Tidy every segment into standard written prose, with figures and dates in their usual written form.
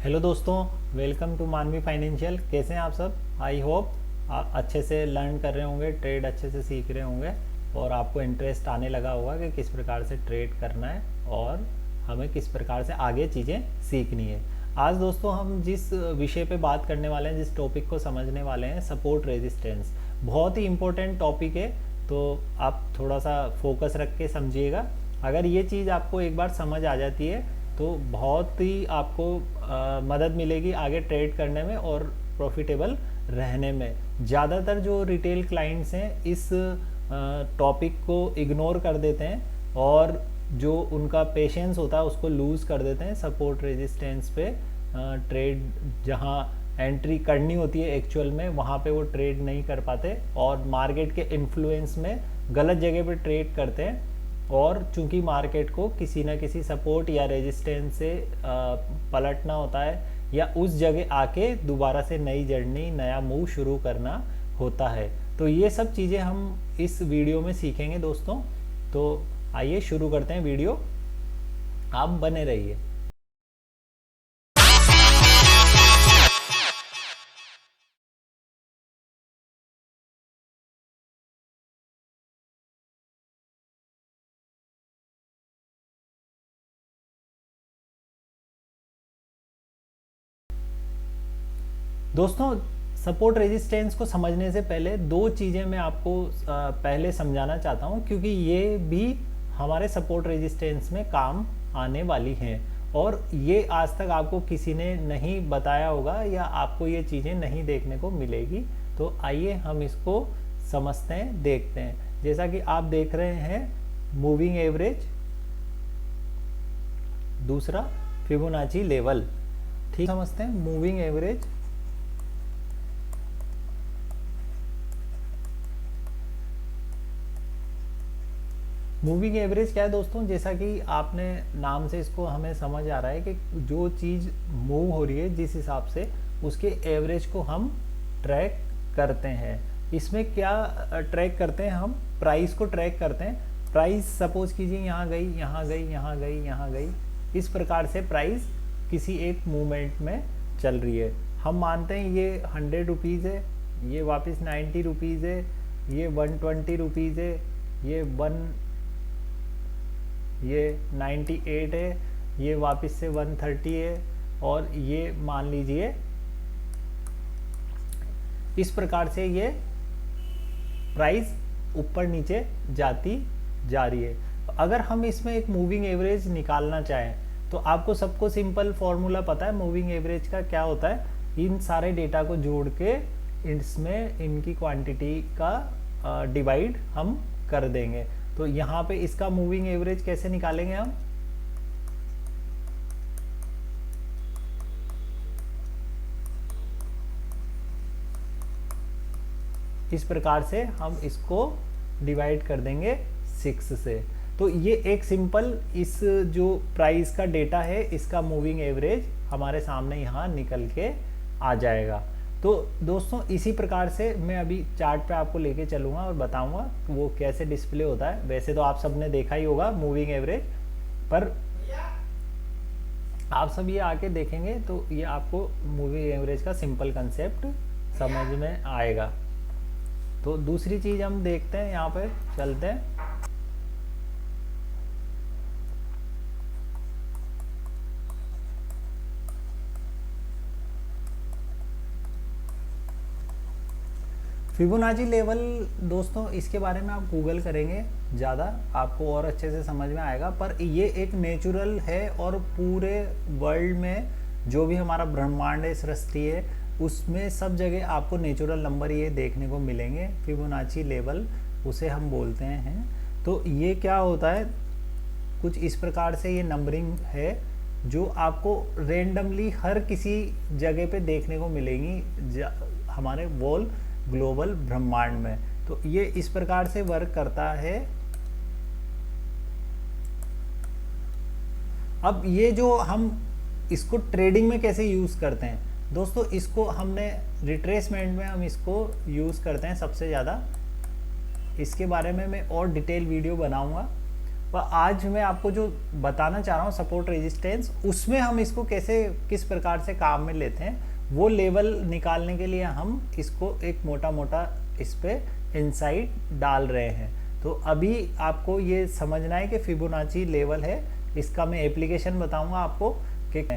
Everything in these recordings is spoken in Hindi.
हेलो दोस्तों, वेलकम टू मानवी फाइनेंशियल। कैसे हैं आप सब? आई होप आप अच्छे से लर्न कर रहे होंगे, ट्रेड अच्छे से सीख रहे होंगे और आपको इंटरेस्ट आने लगा होगा कि किस प्रकार से ट्रेड करना है और हमें किस प्रकार से आगे चीज़ें सीखनी है। आज दोस्तों हम जिस विषय पे बात करने वाले हैं, जिस टॉपिक को समझने वाले हैं, सपोर्ट रेजिस्टेंस, बहुत ही इम्पोर्टेंट टॉपिक है। तो आप थोड़ा सा फोकस रख के समझिएगा। अगर ये चीज़ आपको एक बार समझ आ जाती है तो बहुत ही आपको मदद मिलेगी आगे ट्रेड करने में और प्रॉफिटेबल रहने में। ज़्यादातर जो रिटेल क्लाइंट्स हैं इस टॉपिक को इग्नोर कर देते हैं और जो उनका पेशेंस होता है उसको लूज़ कर देते हैं। सपोर्ट रेजिस्टेंस पे ट्रेड जहां एंट्री करनी होती है एक्चुअल में, वहां पे वो ट्रेड नहीं कर पाते और मार्केट के इन्फ्लुएंस में गलत जगह पे ट्रेड करते हैं। और चूंकि मार्केट को किसी ना किसी सपोर्ट या रेजिस्टेंस से पलटना होता है या उस जगह आके दोबारा से नई जर्नी, नया मूव शुरू करना होता है। तो ये सब चीज़ें हम इस वीडियो में सीखेंगे दोस्तों। तो आइए शुरू करते हैं वीडियो, आप बने रहिए। दोस्तों, सपोर्ट रेजिस्टेंस को समझने से पहले दो चीज़ें मैं आपको पहले समझाना चाहता हूं, क्योंकि ये भी हमारे सपोर्ट रेजिस्टेंस में काम आने वाली हैं और ये आज तक आपको किसी ने नहीं बताया होगा या आपको ये चीज़ें नहीं देखने को मिलेगी। तो आइए हम इसको समझते हैं, देखते हैं। जैसा कि आप देख रहे हैं, मूविंग एवरेज, दूसरा फिबोनाची लेवल। ठीक, समझते हैं। मूविंग एवरेज, मूविंग एवरेज क्या है दोस्तों? जैसा कि आपने नाम से इसको हमें समझ आ रहा है कि जो चीज़ मूव हो रही है जिस हिसाब से, उसके एवरेज को हम ट्रैक करते हैं। इसमें क्या ट्रैक करते हैं? हम प्राइस को ट्रैक करते हैं। प्राइस सपोज कीजिए यहाँ गई, यहाँ गई, यहाँ गई, यहाँ गई, इस प्रकार से प्राइस किसी एक मूवमेंट में चल रही है। हम मानते हैं ये 100 रुपीज़ है, ये वापस 90 रुपीज़ है, ये 120 रुपीज़ है, ये 98 है, ये वापस से 130 है और ये मान लीजिए इस प्रकार से ये प्राइस ऊपर नीचे जाती जा रही है। अगर हम इसमें एक मूविंग एवरेज निकालना चाहें तो आपको सबको सिंपल फॉर्मूला पता है मूविंग एवरेज का क्या होता है। इन सारे डेटा को जोड़ के इसमें इनकी क्वांटिटी का डिवाइड हम कर देंगे। तो यहाँ पे इसका मूविंग एवरेज कैसे निकालेंगे हम? इस प्रकार से हम इसको डिवाइड कर देंगे 6 से। तो ये एक सिंपल, इस जो प्राइस का डेटा है इसका मूविंग एवरेज हमारे सामने यहाँ निकल के आ जाएगा। तो दोस्तों, इसी प्रकार से मैं अभी चार्ट पे आपको लेके चलूँगा और बताऊँगा वो कैसे डिस्प्ले होता है। वैसे तो आप सबने देखा ही होगा मूविंग एवरेज, पर आप सब ये आके देखेंगे तो ये आपको मूविंग एवरेज का सिंपल कंसेप्ट समझ में आएगा। तो दूसरी चीज़ हम देखते हैं, यहाँ पे चलते हैं। फिबोनाची लेवल दोस्तों, इसके बारे में आप गूगल करेंगे ज़्यादा आपको और अच्छे से समझ में आएगा। पर ये एक नेचुरल है और पूरे वर्ल्ड में जो भी हमारा ब्रह्मांड है, सृष्टि है, उसमें सब जगह आपको नेचुरल नंबर ये देखने को मिलेंगे। फिबोनाची लेवल उसे हम बोलते हैं। तो ये क्या होता है, कुछ इस प्रकार से ये नंबरिंग है जो आपको रेंडमली हर किसी जगह पे देखने को मिलेंगी हमारे वॉल ग्लोबल ब्रह्मांड में। तो ये इस प्रकार से वर्क करता है। अब ये जो हम इसको ट्रेडिंग में कैसे यूज करते हैं दोस्तों, इसको हमने रिट्रेसमेंट में हम इसको यूज करते हैं सबसे ज़्यादा। इसके बारे में मैं और डिटेल वीडियो बनाऊंगा। पर आज मैं आपको जो बताना चाह रहा हूँ सपोर्ट रेजिस्टेंस, उसमें हम इसको कैसे किस प्रकार से काम में लेते हैं, वो लेवल निकालने के लिए हम इसको एक मोटा मोटा इस पे इनसाइट डाल रहे हैं। तो अभी आपको ये समझना है कि फिबोनाची लेवल है, इसका मैं एप्लीकेशन बताऊंगा आपको कि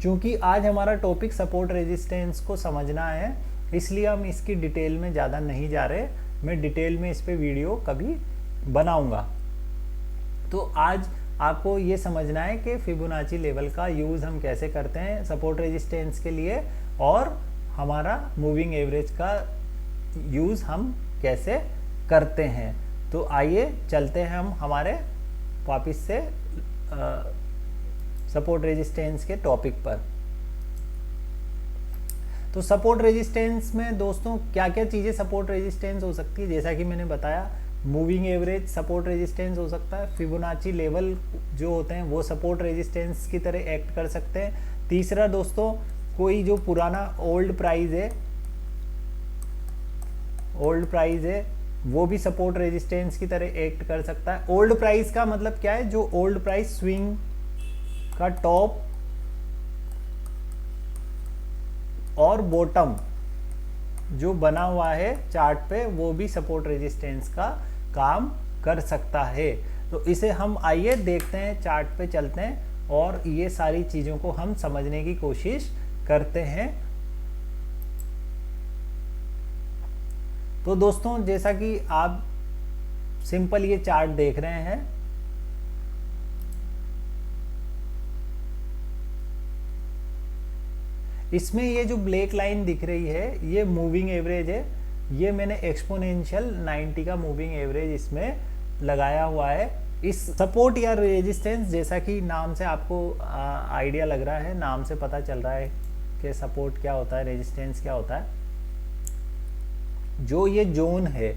चूंकि आज हमारा टॉपिक सपोर्ट रेजिस्टेंस को समझना है, इसलिए हम इसकी डिटेल में ज़्यादा नहीं जा रहे। मैं डिटेल में इस पे वीडियो कभी बनाऊंगा। तो आज आपको ये समझना है कि फिबोनाची लेवल का यूज़ हम कैसे करते हैं सपोर्ट रेजिस्टेंस के लिए, और हमारा मूविंग एवरेज का यूज़ हम कैसे करते हैं। तो आइए चलते हैं हम हमारे वापस से सपोर्ट रेजिस्टेंस के टॉपिक पर। तो सपोर्ट रेजिस्टेंस में दोस्तों क्या क्या चीज़ें सपोर्ट रेजिस्टेंस हो सकती है, जैसा कि मैंने बताया मूविंग एवरेज सपोर्ट रेजिस्टेंस हो सकता है, फिबोनाची लेवल जो होते हैं वो सपोर्ट रेजिस्टेंस की तरह एक्ट कर सकते हैं। तीसरा दोस्तों, कोई जो पुराना ओल्ड प्राइस है वो भी सपोर्ट रेजिस्टेंस की तरह एक्ट कर सकता है। ओल्ड प्राइस का मतलब क्या है, जो ओल्ड प्राइस स्विंग का टॉप और बॉटम जो बना हुआ है चार्ट पे, वो भी सपोर्ट रेजिस्टेंस का काम कर सकता है। तो इसे हम आइए देखते हैं, चार्ट पे चलते हैं और ये सारी चीज़ों को हम समझने की कोशिश करते हैं। तो दोस्तों जैसा कि आप सिंपल ये चार्ट देख रहे हैं, इसमें ये जो ब्लैक लाइन दिख रही है ये मूविंग एवरेज है। ये मैंने एक्सपोनेंशियल 90 का मूविंग एवरेज इसमें लगाया हुआ है। इस सपोर्ट या रेजिस्टेंस, जैसा कि नाम से आपको आइडिया लग रहा है, नाम से पता चल रहा है कि सपोर्ट क्या होता है, रेजिस्टेंस क्या होता है। जो ये जोन है,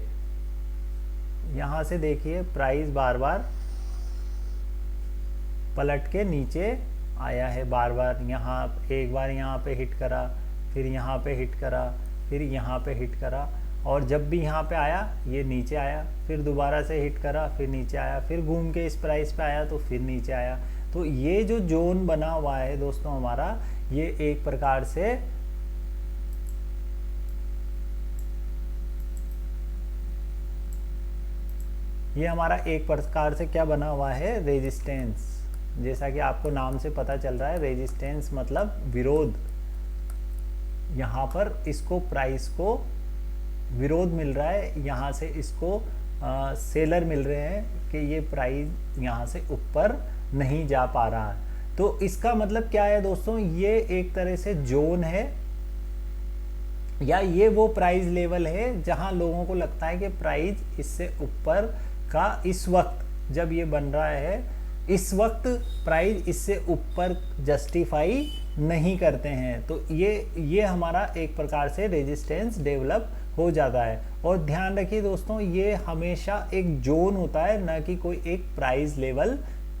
यहाँ से देखिए प्राइस बार बार पलट के नीचे आया है, बार बार यहाँ एक बार यहाँ पे हिट करा, फिर यहाँ पे हिट करा, फिर यहाँ पे हिट करा, और जब भी यहाँ पे आया ये नीचे आया, फिर दोबारा से हिट करा, फिर नीचे आया, फिर घूम के इस प्राइस पे आया तो फिर नीचे आया। तो ये जो जोन बना हुआ है दोस्तों हमारा, ये एक प्रकार से ये हमारा एक प्रकार से क्या बना हुआ है, रेजिस्टेंस। जैसा कि आपको नाम से पता चल रहा है, रेजिस्टेंस मतलब विरोध। यहाँ पर इसको प्राइस को विरोध मिल रहा है, यहाँ से इसको सेलर मिल रहे हैं कि ये प्राइस यहाँ से ऊपर नहीं जा पा रहा है। तो इसका मतलब क्या है दोस्तों, ये एक तरह से जोन है, या ये वो प्राइस लेवल है जहाँ लोगों को लगता है कि प्राइस इससे ऊपर का इस वक्त जब ये बन रहा है, इस वक्त प्राइस इससे ऊपर जस्टिफाई नहीं करते हैं। तो ये हमारा एक प्रकार से रेजिस्टेंस डेवलप हो जाता है। और ध्यान रखिए दोस्तों, ये हमेशा एक जोन होता है, ना कि कोई एक प्राइस लेवल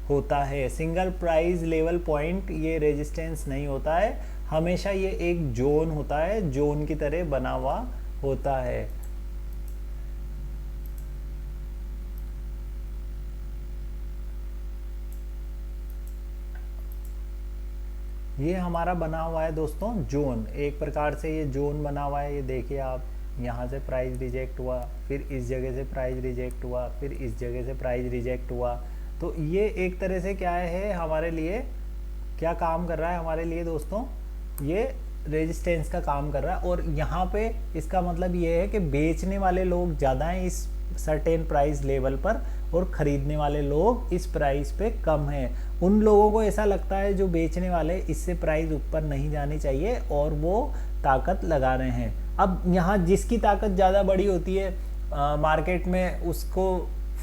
होता है। सिंगल प्राइस लेवल पॉइंट ये रेजिस्टेंस नहीं होता है, हमेशा ये एक जोन होता है, जोन की तरह बना हुआ होता है। ये हमारा बना हुआ है दोस्तों जोन, एक प्रकार से ये जोन बना हुआ है। ये देखिए आप, यहाँ से प्राइस रिजेक्ट हुआ, फिर इस जगह से प्राइस रिजेक्ट हुआ, फिर इस जगह से प्राइस रिजेक्ट हुआ। तो ये एक तरह से क्या है, हमारे लिए क्या काम कर रहा है, हमारे लिए दोस्तों ये रेजिस्टेंस का काम कर रहा है। और यहाँ पे इसका मतलब ये है कि बेचने वाले लोग ज़्यादा हैं इस सर्टेन प्राइस लेवल पर, और ख़रीदने वाले लोग इस प्राइस पे कम हैं। उन लोगों को ऐसा लगता है, जो बेचने वाले, इससे प्राइस ऊपर नहीं जानी चाहिए, और वो ताकत लगा रहे हैं। अब यहाँ जिसकी ताकत ज़्यादा बड़ी होती है मार्केट में, उसको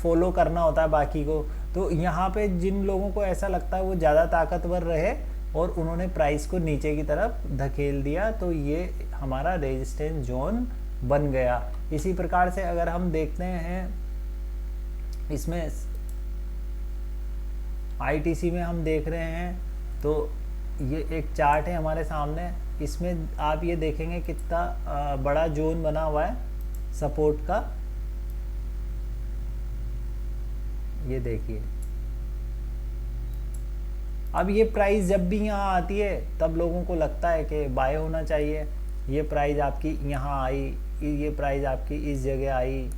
फॉलो करना होता है बाकी को। तो यहाँ पे जिन लोगों को ऐसा लगता है वो ज़्यादा ताकतवर रहे और उन्होंने प्राइस को नीचे की तरफ धकेल दिया, तो ये हमारा रेजिस्टेंस जोन बन गया। इसी प्रकार से अगर हम देखते हैं, इसमें आईटीसी में हम देख रहे हैं, तो ये एक चार्ट है हमारे सामने, इसमें आप ये देखेंगे कितना बड़ा जोन बना हुआ है सपोर्ट का। ये देखिए अब ये प्राइस जब भी यहाँ आती है तब लोगों को लगता है कि बाय होना चाहिए। ये प्राइस आपकी यहाँ आई, ये प्राइस आपकी इस जगह आई,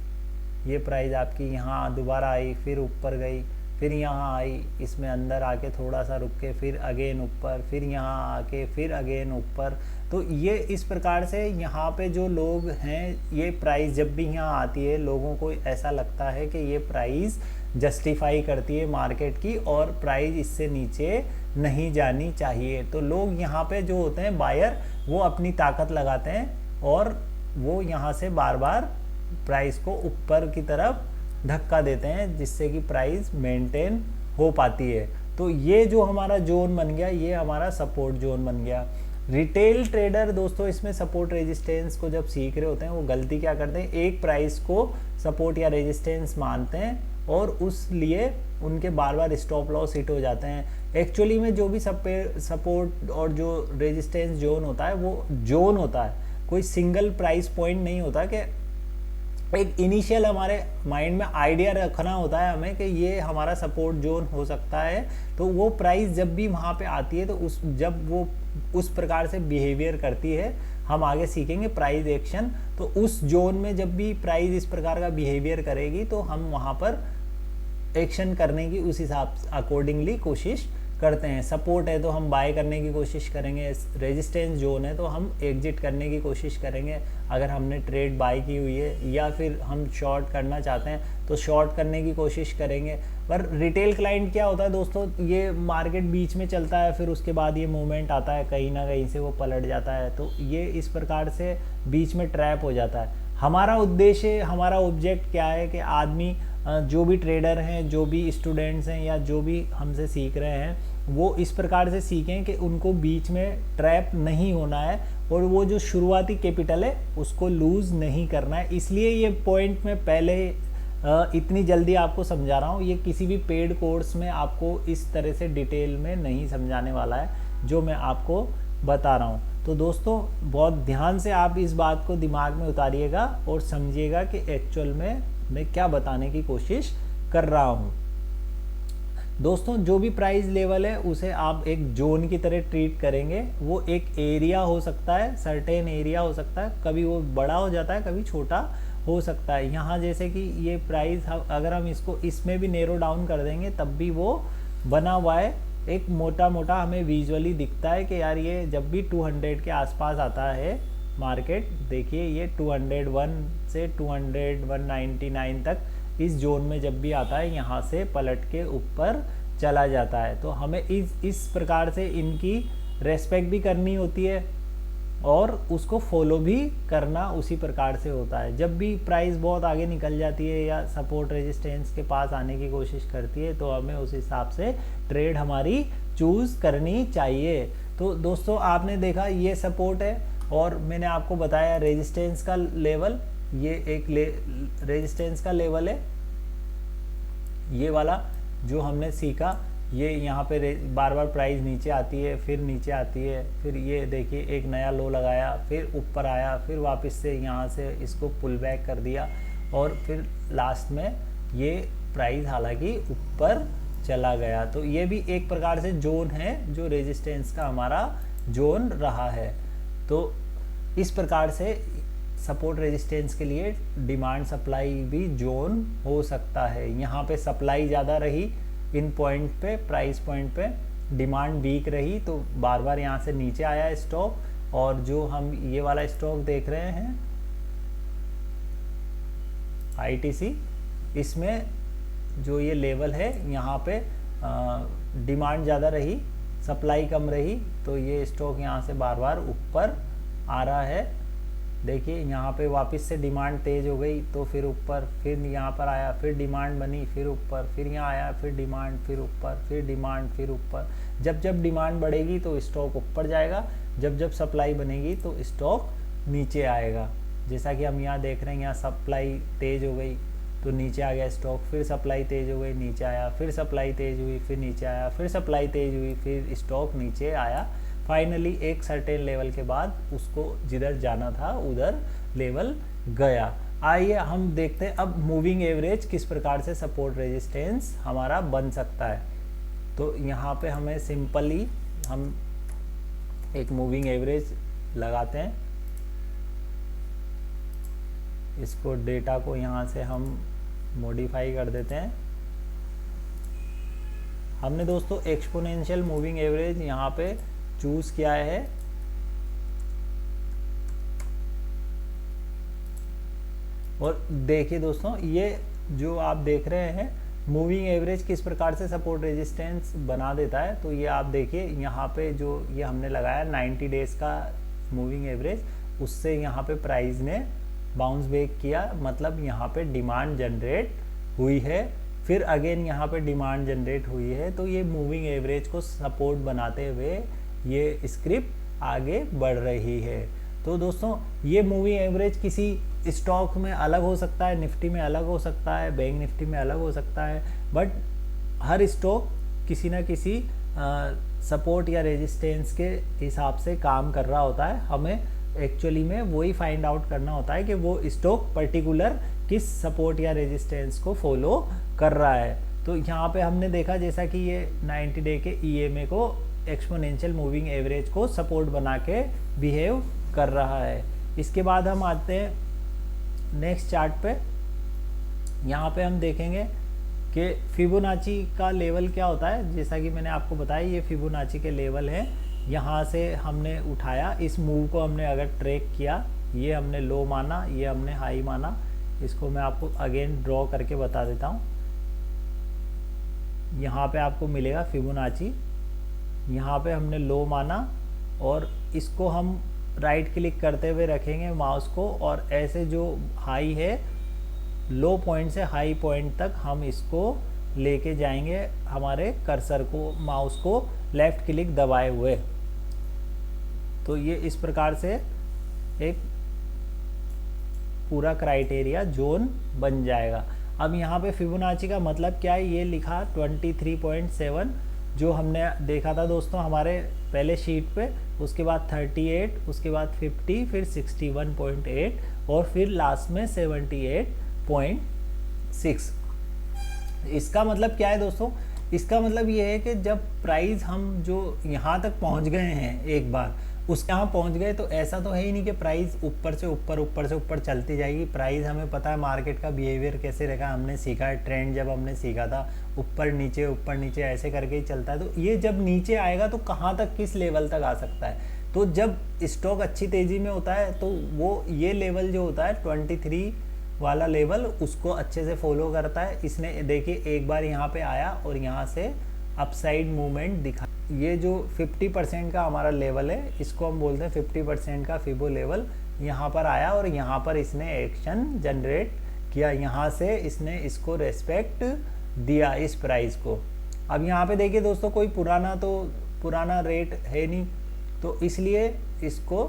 ये प्राइस आपकी यहाँ दोबारा आई, फिर ऊपर गई, फिर यहाँ आई, इसमें अंदर आके थोड़ा सा रुक के फिर अगेन ऊपर, फिर यहाँ आके फिर अगेन ऊपर। तो ये इस प्रकार से यहाँ पे जो लोग हैं, ये प्राइस जब भी यहाँ आती है लोगों को ऐसा लगता है कि ये प्राइस जस्टिफाई करती है मार्केट की और प्राइस इससे नीचे नहीं जानी चाहिए। तो लोग यहाँ पे जो होते हैं बायर, वो अपनी ताकत लगाते हैं और वो यहाँ से बार बार प्राइस को ऊपर की तरफ धक्का देते हैं, जिससे कि प्राइस मेंटेन हो पाती है। तो ये जो हमारा जोन बन गया, ये हमारा सपोर्ट जोन बन गया। रिटेल ट्रेडर दोस्तों इसमें सपोर्ट रेजिस्टेंस को जब सीख रहे होते हैं, वो गलती क्या करते हैं, एक प्राइस को सपोर्ट या रेजिस्टेंस मानते हैं और उस लिए उनके बार बार स्टॉप लॉस हिट हो जाते हैं। एक्चुअली में जो भी सपोर्ट और जो रेजिस्टेंस जोन होता है वो जोन होता है, कोई सिंगल प्राइस पॉइंट नहीं होता। कि एक इनिशियल हमारे माइंड में आइडिया रखना होता है हमें कि ये हमारा सपोर्ट जोन हो सकता है। तो वो प्राइस जब भी वहाँ पे आती है तो जब वो उस प्रकार से बिहेवियर करती है, हम आगे सीखेंगे प्राइस एक्शन। तो उस जोन में जब भी प्राइस इस प्रकार का बिहेवियर करेगी तो हम वहाँ पर एक्शन करने की उस हिसाब से अकॉर्डिंगली कोशिश करते हैं। सपोर्ट है तो हम बाय करने की कोशिश करेंगे, रेजिस्टेंस जोन है तो हम एग्जिट करने की कोशिश करेंगे अगर हमने ट्रेड बाय की हुई है, या फिर हम शॉर्ट करना चाहते हैं तो शॉर्ट करने की कोशिश करेंगे। पर रिटेल क्लाइंट क्या होता है दोस्तों, ये मार्केट बीच में चलता है, फिर उसके बाद ये मूवमेंट आता है, कहीं ना कहीं से वो पलट जाता है, तो ये इस प्रकार से बीच में ट्रैप हो जाता है। हमारा उद्देश्य, हमारा ऑब्जेक्ट क्या है कि आदमी जो भी ट्रेडर हैं, जो भी स्टूडेंट्स हैं या जो भी हमसे सीख रहे हैं, वो इस प्रकार से सीखें कि उनको बीच में ट्रैप नहीं होना है और वो जो शुरुआती कैपिटल है उसको लूज़ नहीं करना है। इसलिए ये पॉइंट मैं पहले इतनी जल्दी आपको समझा रहा हूँ। ये किसी भी पेड कोर्स में आपको इस तरह से डिटेल में नहीं समझाने वाला है जो मैं आपको बता रहा हूँ। तो दोस्तों बहुत ध्यान से आप इस बात को दिमाग में उतारिएगा और समझिएगा कि एक्चुअल में मैं क्या बताने की कोशिश कर रहा हूँ। दोस्तों जो भी प्राइस लेवल है उसे आप एक जोन की तरह ट्रीट करेंगे। वो एक एरिया हो सकता है, सर्टेन एरिया हो सकता है, कभी वो बड़ा हो जाता है, कभी छोटा हो सकता है। यहाँ जैसे कि ये प्राइस अगर हम इसको इसमें भी नैरो डाउन कर देंगे तब भी वो बना हुआ है, एक मोटा मोटा हमें विजुअली दिखता है कि यार ये जब भी 200 के आसपास आता है मार्केट, देखिए ये 201 से 200 199 तक इस जोन में जब भी आता है यहाँ से पलट के ऊपर चला जाता है। तो हमें इस प्रकार से इनकी रेस्पेक्ट भी करनी होती है और उसको फॉलो भी करना उसी प्रकार से होता है। जब भी प्राइस बहुत आगे निकल जाती है या सपोर्ट रेजिस्टेंस के पास आने की कोशिश करती है तो हमें उस हिसाब से ट्रेड हमारी चूज़ करनी चाहिए। तो दोस्तों आपने देखा ये सपोर्ट है और मैंने आपको बताया रेजिस्टेंस का लेवल, ये एक रेजिस्टेंस का लेवल है, ये वाला जो हमने सीखा। ये यहाँ पे बार बार प्राइस नीचे आती है, फिर नीचे आती है, फिर ये देखिए एक नया लो लगाया, फिर ऊपर आया, फिर वापस से यहाँ से इसको पुल बैक कर दिया और फिर लास्ट में ये प्राइस हालांकि ऊपर चला गया। तो ये भी एक प्रकार से जोन है जो रेजिस्टेंस का हमारा जोन रहा है। तो इस प्रकार से सपोर्ट रेजिस्टेंस के लिए डिमांड सप्लाई भी जोन हो सकता है। यहाँ पे सप्लाई ज़्यादा रही इन पॉइंट पे, प्राइस पॉइंट पे डिमांड वीक रही तो बार बार यहाँ से नीचे आया स्टॉक। और जो हम ये वाला स्टॉक देख रहे हैं ITC, इसमें जो ये लेवल है यहाँ पे डिमांड ज़्यादा रही, सप्लाई कम रही, तो ये स्टॉक यहाँ से बार बार ऊपर आ रहा है। देखिए यहाँ पे वापस से डिमांड तेज़ हो गई तो फिर ऊपर, फिर यहाँ पर आया, फिर डिमांड बनी, फिर ऊपर, फिर यहाँ आया, फिर डिमांड, फिर ऊपर, फिर डिमांड, फिर ऊपर। जब जब डिमांड बढ़ेगी तो स्टॉक ऊपर जाएगा, जब जब सप्लाई बनेगी तो स्टॉक नीचे आएगा। जैसा कि हम यहाँ देख रहे हैं, यहाँ सप्लाई तेज़ हो गई तो नीचे आ गया स्टॉक, फिर सप्लाई तेज़ हो गई नीचे आया, फिर सप्लाई तेज़ हुई फिर नीचे आया, फिर सप्लाई तेज़ हुई फिर स्टॉक नीचे आया। फाइनली एक सर्टेन लेवल के बाद उसको जिधर जाना था उधर लेवल गया। आइए हम देखते हैं अब मूविंग एवरेज किस प्रकार से सपोर्ट रेजिस्टेंस हमारा बन सकता है। तो यहाँ पे हमें सिंपली हम एक मूविंग एवरेज लगाते हैं। इसको डेटा को यहाँ से हम मॉडिफाई कर देते हैं। हमने दोस्तों एक्सपोनेंशियल मूविंग एवरेज यहाँ पे चूज किया है। और देखिए दोस्तों, ये जो आप देख रहे हैं मूविंग एवरेज किस प्रकार से सपोर्ट रेजिस्टेंस बना देता है। तो ये आप देखिए यहाँ पे जो ये हमने लगाया 90 डेज का मूविंग एवरेज, उससे यहाँ पे प्राइस ने बाउंस बैक किया, मतलब यहाँ पे डिमांड जनरेट हुई है। फिर अगेन यहाँ पे डिमांड जनरेट हुई है। तो ये मूविंग एवरेज को सपोर्ट बनाते हुए ये स्क्रिप्ट आगे बढ़ रही है। तो दोस्तों ये मूविंग एवरेज किसी स्टॉक में अलग हो सकता है, निफ्टी में अलग हो सकता है, बैंक निफ्टी में अलग हो सकता है, बट हर स्टॉक किसी ना किसी सपोर्ट या रेजिस्टेंस के हिसाब से काम कर रहा होता है। हमें एक्चुअली में वही फाइंड आउट करना होता है कि वो स्टॉक पर्टिकुलर किस सपोर्ट या रेजिस्टेंस को फॉलो कर रहा है। तो यहाँ पे हमने देखा जैसा कि ये 90 डे के EMA को एक्सपोनेंशियल मूविंग एवरेज को सपोर्ट बना के बिहेव कर रहा है। इसके बाद हम आते हैं नेक्स्ट चार्ट पे। यहाँ पे हम देखेंगे कि फिबोनाची का लेवल क्या होता है। जैसा कि मैंने आपको बताया ये फिबोनाची के लेवल है। यहाँ से हमने उठाया, इस मूव को हमने अगर ट्रैक किया, ये हमने लो माना, ये हमने हाई माना। इसको मैं आपको अगेन ड्रॉ करके बता देता हूँ। यहाँ पे आपको मिलेगा फिबोनाची, यहाँ पे हमने लो माना और इसको हम राइट क्लिक करते हुए रखेंगे माउस को, और ऐसे जो हाई है लो पॉइंट से हाई पॉइंट तक हम इसको लेके जाएंगे हमारे कर्सर को, माउस को लेफ्ट क्लिक दबाए हुए। तो ये इस प्रकार से एक पूरा क्राइटेरिया जोन बन जाएगा। अब यहाँ पे फिबोनाची का मतलब क्या है, ये लिखा 23.7 जो हमने देखा था दोस्तों हमारे पहले शीट पे, उसके बाद 38, उसके बाद 50, फिर 61.8 और फिर लास्ट में 78.6। इसका मतलब क्या है दोस्तों, इसका मतलब ये है कि जब प्राइस हम जो यहाँ तक पहुँच गए हैं एक बार, उसके यहाँ पहुँच गए, तो ऐसा तो है ही नहीं कि प्राइस ऊपर से ऊपर चलती जाएगी। प्राइस हमें पता है मार्केट का बिहेवियर कैसे रहेगा, हमने सीखा है ट्रेंड, जब हमने सीखा था ऊपर नीचे ऐसे करके ही चलता है। तो ये जब नीचे आएगा तो कहाँ तक, किस लेवल तक आ सकता है। तो जब स्टॉक अच्छी तेज़ी में होता है तो वो ये लेवल जो होता है 23 वाला लेवल, उसको अच्छे से फॉलो करता है। इसने देखिए एक बार यहाँ पे आया और यहाँ से अपसाइड मूवमेंट दिखा। ये जो 50% का हमारा लेवल है, इसको हम बोलते हैं 50% का फिबो लेवल। यहाँ पर आया और यहाँ पर इसने एक्शन जनरेट किया, यहाँ से इसने इसको रेस्पेक्ट दिया इस प्राइस को। अब यहाँ पे देखिए दोस्तों कोई पुराना रेट है नहीं, तो इसलिए इसको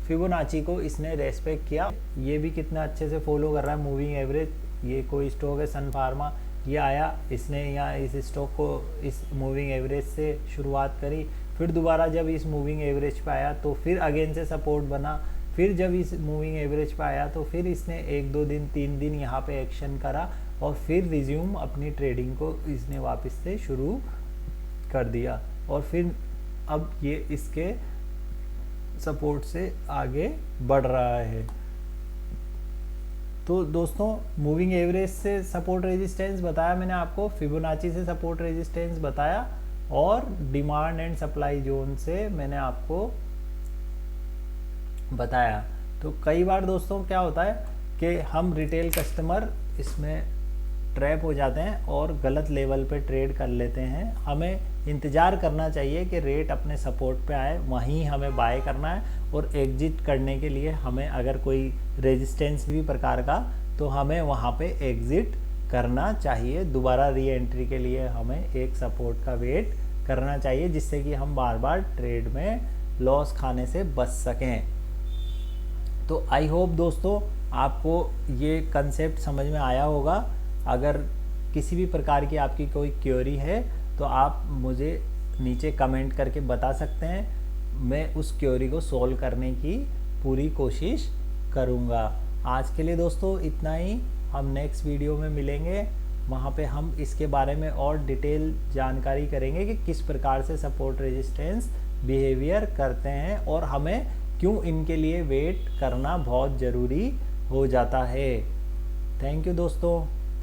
फिबोनाची को इसने रेस्पेक्ट किया। ये भी कितना अच्छे से फॉलो कर रहा है मूविंग एवरेज। ये कोई स्टॉक है सन फार्मा, ये आया, इसने यहाँ इस स्टॉक को इस मूविंग एवरेज से शुरुआत करी, फिर दोबारा जब इस मूविंग एवरेज पे आया तो फिर अगेन से सपोर्ट बना, फिर जब इस मूविंग एवरेज पे आया तो फिर इसने 1-2 दिन 3 दिन यहाँ पे एक्शन करा और फिर रिज्यूम अपनी ट्रेडिंग को इसने वापस से शुरू कर दिया और फिर अब ये इसके सपोर्ट से आगे बढ़ रहा है। तो दोस्तों मूविंग एवरेज से सपोर्ट रेजिस्टेंस बताया मैंने आपको, फिबोनाची से सपोर्ट रेजिस्टेंस बताया और डिमांड एंड सप्लाई जोन से मैंने आपको बताया। तो कई बार दोस्तों क्या होता है कि हम रिटेल कस्टमर इसमें ट्रैप हो जाते हैं और गलत लेवल पे ट्रेड कर लेते हैं। हमें इंतज़ार करना चाहिए कि रेट अपने सपोर्ट पे आए, वहीं हमें बाय करना है और एग्जिट करने के लिए हमें अगर कोई रेजिस्टेंस भी प्रकार का, तो हमें वहाँ पे एग्जिट करना चाहिए। दोबारा री एंट्री के लिए हमें एक सपोर्ट का वेट करना चाहिए, जिससे कि हम बार बार ट्रेड में लॉस खाने से बच सकें। तो आई होप दोस्तों आपको ये कंसेप्ट समझ में आया होगा। अगर किसी भी प्रकार की आपकी कोई क्वेरी है तो आप मुझे नीचे कमेंट करके बता सकते हैं, मैं उस क्वेरी को सॉल्व करने की पूरी कोशिश करूँगा। आज के लिए दोस्तों इतना ही, हम नेक्स्ट वीडियो में मिलेंगे। वहाँ पे हम इसके बारे में और डिटेल जानकारी करेंगे कि किस प्रकार से सपोर्ट रेजिस्टेंस बिहेवियर करते हैं और हमें क्यों इनके लिए वेट करना बहुत ज़रूरी हो जाता है। थैंक यू दोस्तों।